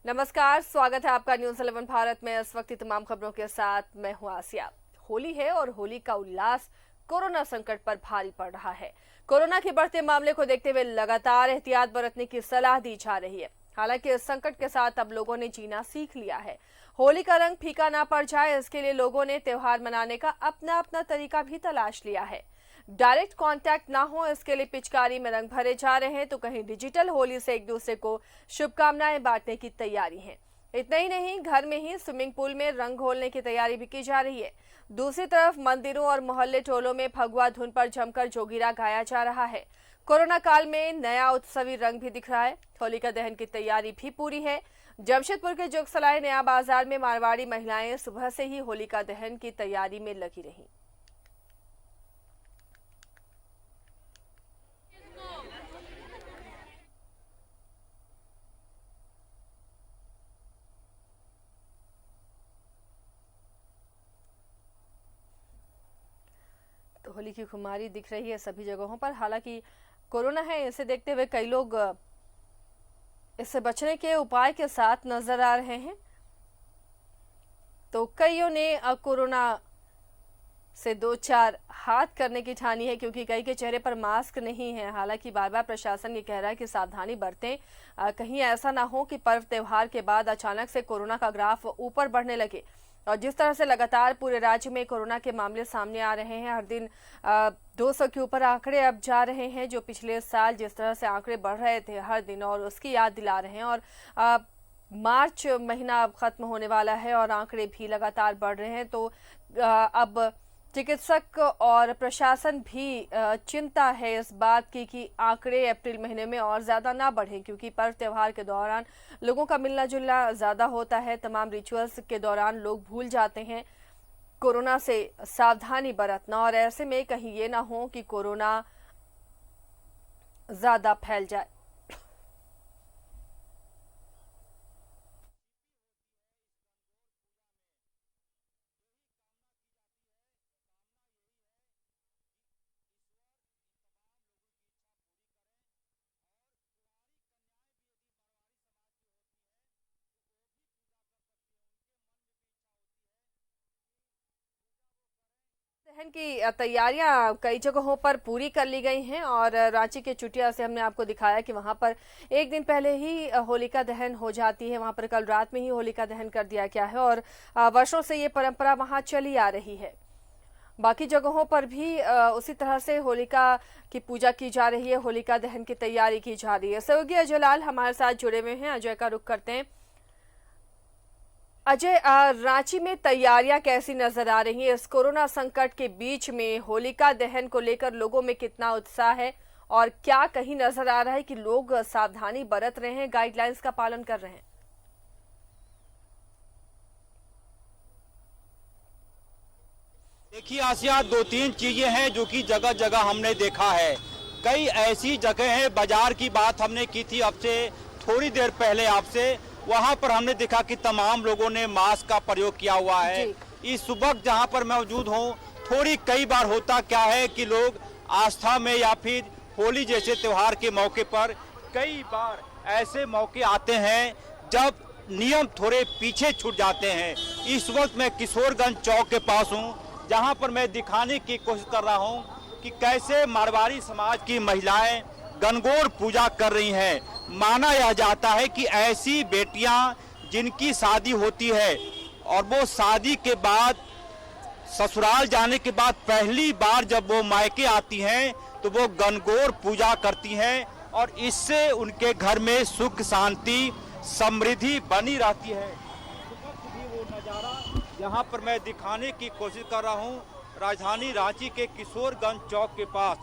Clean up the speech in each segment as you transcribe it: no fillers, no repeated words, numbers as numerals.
नमस्कार, स्वागत है आपका न्यूज 11 भारत में। इस वक्त की तमाम खबरों के साथ मैं हूं आसिया। होली है और होली का उल्लास कोरोना संकट पर भारी पड़ रहा है। कोरोना के बढ़ते मामले को देखते हुए लगातार एहतियात बरतने की सलाह दी जा रही है। हालांकि इस संकट के साथ अब लोगों ने जीना सीख लिया है। होली का रंग फीका ना पड़ जाए, इसके लिए लोगों ने त्योहार मनाने का अपना अपना तरीका भी तलाश लिया है। डायरेक्ट कांटेक्ट ना हो, इसके लिए पिचकारी में रंग भरे जा रहे हैं, तो कहीं डिजिटल होली से एक दूसरे को शुभकामनाएं बांटने की तैयारी है। इतना ही नहीं, घर में ही स्विमिंग पूल में रंग घोलने की तैयारी भी की जा रही है। दूसरी तरफ मंदिरों और मोहल्ले टोलों में फगुआ धुन पर जमकर जोगिरा गाया जा रहा है। कोरोना काल में नया उत्सवी रंग भी दिख रहा है। होलिका दहन की तैयारी भी पूरी है। जमशेदपुर के जोगसलाई नया बाजार में मारवाड़ी महिलाएं सुबह से ही होलिका दहन की तैयारी में लगी रही। तो होली की खुमारी दिख रही है सभी जगहों पर। हालांकि कोरोना है, इसे देखते हुए कई लोग इससे बचने के उपाय के साथ नजर आ रहे हैं। तो कईयों ने कोरोना से दो चार हाथ करने की ठानी है, क्योंकि कई के चेहरे पर मास्क नहीं है। हालांकि बार बार प्रशासन ये कह रहा है कि सावधानी बरतें, कहीं ऐसा ना हो कि पर्व त्योहार के बाद अचानक से कोरोना का ग्राफ ऊपर बढ़ने लगे। और जिस तरह से लगातार पूरे राज्य में कोरोना के मामले सामने आ रहे हैं, हर दिन 200 के ऊपर आंकड़े अब जा रहे हैं, जो पिछले साल जिस तरह से आंकड़े बढ़ रहे थे हर दिन, और उसकी याद दिला रहे हैं। और मार्च महीना अब खत्म होने वाला है और आंकड़े भी लगातार बढ़ रहे हैं। तो अब चिकित्सक और प्रशासन भी चिंता है इस बात की कि आंकड़े अप्रैल महीने में और ज्यादा ना बढ़ें, क्योंकि पर्व त्योहार के दौरान लोगों का मिलना जुलना ज्यादा होता है। तमाम रिचुअल्स के दौरान लोग भूल जाते हैं। कोरोना से सावधानी बरतना, और ऐसे में कहीं ये ना हो कि कोरोना ज्यादा फैल जाए। दहन की तैयारियां कई जगहों पर पूरी कर ली गई हैं। और रांची के चुटिया से हमने आपको दिखाया कि वहां पर एक दिन पहले ही होलिका दहन हो जाती है। वहां पर कल रात में ही होलिका दहन कर दिया गया है और वर्षों से ये परंपरा वहां चली आ रही है। बाकी जगहों पर भी उसी तरह से होलिका की पूजा की जा रही है, होलिका दहन की तैयारी की जा रही है। सहयोगी अजय लाल हमारे साथ जुड़े हुए हैं। अजय का रुख करते हैं। अजय, रांची में तैयारियां कैसी नजर आ रही हैं? इस कोरोना संकट के बीच में होलिका दहन को लेकर लोगों में कितना उत्साह है, और क्या कहीं नजर आ रहा है कि लोग सावधानी बरत रहे हैं, गाइडलाइंस का पालन कर रहे हैं? देखिए आसिया, दो तीन चीजें हैं जो कि जगह जगह हमने देखा है। कई ऐसी जगह हैं, बाजार की बात हमने की थी आपसे थोड़ी देर पहले आपसे, वहां पर हमने देखा कि तमाम लोगों ने मास्क का प्रयोग किया हुआ है। इस वक्त जहां पर मैं मौजूद हूं, थोड़ी कई बार होता क्या है कि लोग आस्था में या फिर होली जैसे त्योहार के मौके पर कई बार ऐसे मौके आते हैं जब नियम थोड़े पीछे छूट जाते हैं। इस वक्त मैं किशोरगंज चौक के पास हूँ, जहां पर मैं दिखाने की कोशिश कर रहा हूं कि कैसे मारवाड़ी समाज की महिलाएं गणगौर पूजा कर रही हैं। माना यह जाता है कि ऐसी बेटियां जिनकी शादी होती है और वो शादी के बाद ससुराल जाने के बाद पहली बार जब वो मायके आती हैं तो वो गणगौर पूजा करती हैं, और इससे उनके घर में सुख शांति समृद्धि बनी रहती है। भी वो नज़ारा यहाँ पर मैं दिखाने की कोशिश कर रहा हूँ, राजधानी रांची के किशोरगंज चौक के पास,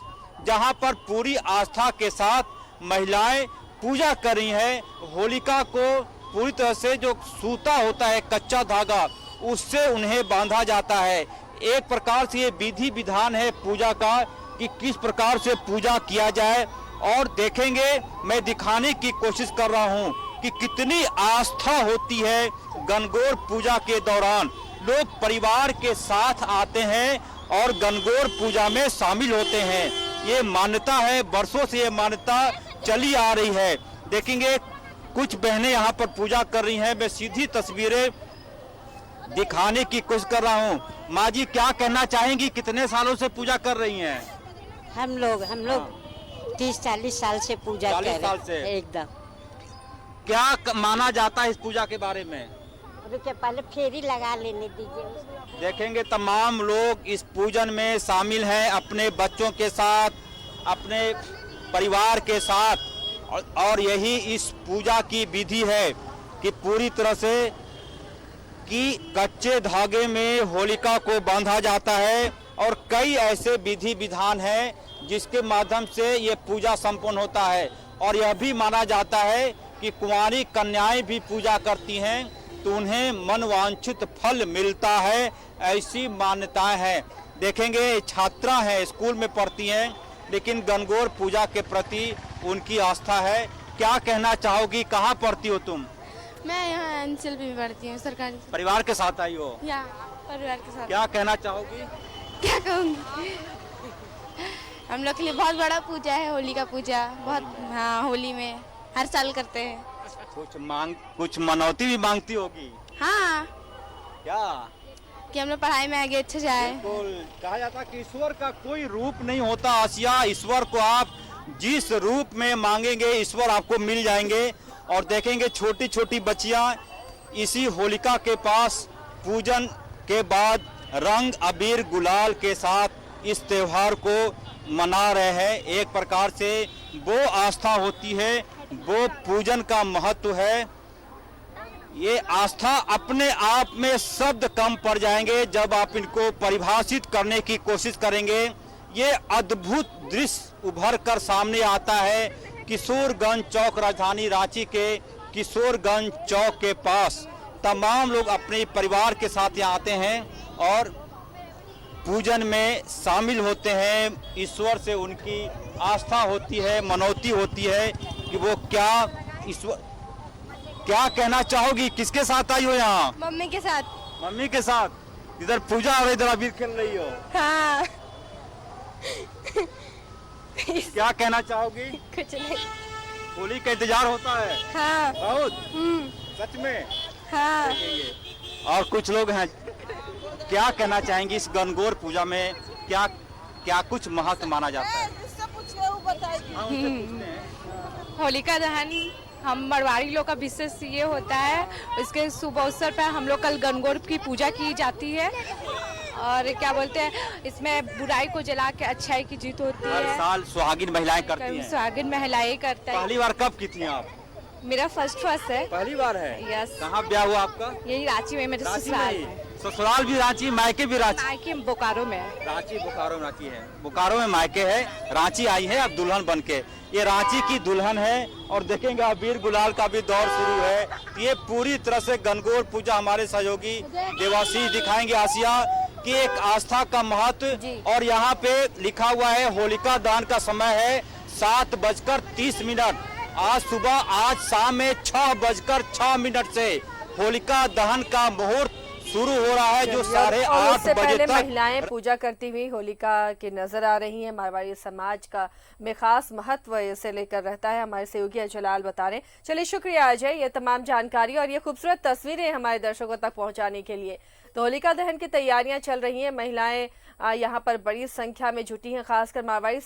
जहाँ पर पूरी आस्था के साथ महिलाएं पूजा कर रही हैं। होलिका को पूरी तरह से जो सूता होता है, कच्चा धागा, उससे उन्हें बांधा जाता है। एक प्रकार से ये विधि विधान है पूजा का कि किस प्रकार से पूजा किया जाए। और देखेंगे, मैं दिखाने की कोशिश कर रहा हूँ कि कितनी आस्था होती है गणगौर पूजा के दौरान। लोग परिवार के साथ आते हैं और गणगौर पूजा में शामिल होते हैं। ये मान्यता है, वर्षों से ये मान्यता चली आ रही है। देखेंगे कुछ बहनें यहाँ पर पूजा कर रही हैं। मैं सीधी तस्वीरें दिखाने की कोशिश कर रहा हूँ। माँ जी क्या कहना चाहेंगी, कितने सालों से पूजा कर रही हैं? हम लोग 30-40 साल से पूजा 40 कर साल रहे से। हैं एकदम। क्या माना जाता है इस पूजा के बारे में? रुके पहले फेरी लगा लेने दीजिए उसको। देखेंगे तमाम लोग इस पूजन में शामिल हैं, अपने बच्चों के साथ, अपने परिवार के साथ। और यही इस पूजा की विधि है कि पूरी तरह से कि कच्चे धागे में होलिका को बांधा जाता है और कई ऐसे विधि विधान हैं जिसके माध्यम से ये पूजा संपन्न होता है। और यह भी माना जाता है कि कुंवारी कन्याएं भी पूजा करती हैं तो उन्हें मनवांछित फल मिलता है, ऐसी मान्यताएं हैं। देखेंगे छात्रा हैं, स्कूल में पढ़ती हैं, लेकिन गणगौर पूजा के प्रति उनकी आस्था है। क्या कहना चाहोगी, कहाँ पढ़ती हो तुम? मैं यहाँ अंचल में पढ़ती हूँ, सरकारी। परिवार के साथ आई हो? या परिवार के साथ। क्या कहना चाहोगी? क्या कहूँगी, हम लोग के लिए बहुत बड़ा पूजा है होली का पूजा। बहुत, हाँ, होली में हर साल करते हैं। कुछ मनौती भी मांगती होगी? हाँ, क्या कि हम लोग पढ़ाई में आगे अच्छे जाए। बिल्कुल। कहा जाता है कि ईश्वर का कोई रूप नहीं होता आसिया, ईश्वर को आप जिस रूप में मांगेंगे ईश्वर आपको मिल जाएंगे। और देखेंगे छोटी छोटी बच्चियां इसी होलिका के पास पूजन के बाद रंग अबीर गुलाल के साथ इस त्योहार को मना रहे हैं। एक प्रकार से वो आस्था होती है, वो पूजन का महत्व है। ये आस्था अपने आप में शब्द कम पड़ जाएंगे जब आप इनको परिभाषित करने की कोशिश करेंगे। ये अद्भुत दृश्य उभर कर सामने आता है किशोरगंज चौक, राजधानी रांची के किशोरगंज चौक के पास तमाम लोग अपने परिवार के साथ यहाँ आते हैं और पूजन में शामिल होते हैं। ईश्वर से उनकी आस्था होती है, मनौती होती है कि वो क्या कहना चाहोगी, किसके साथ आई हो यहाँ? मम्मी के साथ। मम्मी के साथ। इधर पूजा और इधर अबीर खेल रही हो? हाँ। क्या कहना चाहोगी? कुछ नहीं। होली का इंतजार होता है? हाँ। बहुत। सच में? हाँ। और कुछ लोग हैं, क्या कहना चाहेंगी इस गणगौर पूजा में, क्या कुछ महत्व माना जाता है? हाँ, उनसे पूछते हैं। होलिका दहन हम मरवाड़ी लोग का विशेष ये होता है, इसके शुभ अवसर पर हम लोग कल गणगौर की पूजा की जाती है। और क्या बोलते हैं, इसमें बुराई को जला के अच्छाई की जीत होती हर है। साल सुहागिन महिलाएं करती हैं। सुहागिन महिलाएं करता है। पहली बार कब की थी आप? मेरा फर्स्ट है। पहली बार है? यस। कहाँ ब्याह हुआ आपका? यही रांची में, मेरे रांची ससुराल में? है। ससुराल भी रांची, मायके भी रांची? मायके बोकारो में है। रांची बोकारो रांची है, बोकारो में मायके है, रांची आई है अब दुल्हन बनके। ये रांची की दुल्हन है और देखेंगे अबीर गुलाल का भी दौर शुरू है। ये पूरी तरह से गणगौर पूजा हमारे सहयोगी देवाशीष दिखाएंगे आसिया कि एक आस्था का महत्व। और यहाँ पे लिखा हुआ है होलिका दहन का समय है 7:30। आज सुबह, आज शाम में 6:06 से होलिका दहन का मुहूर्त शुरू हो रहा है, जो 8:30 बजे तक महिलाएं पूजा करती हुई होलिका के नजर आ रही हैं। मारवाड़ी समाज का में खास महत्व इसे लेकर रहता है। हमारे सहयोगी जलाल बता रहे हैं। चलिए शुक्रिया अजय, ये तमाम जानकारी और ये खूबसूरत तस्वीरें हमारे दर्शकों तक पहुंचाने के लिए। तो होलिका दहन की तैयारियां चल रही हैं, महिलाएं यहाँ पर बड़ी संख्या में जुटी हैं, खासकर मारवाड़ी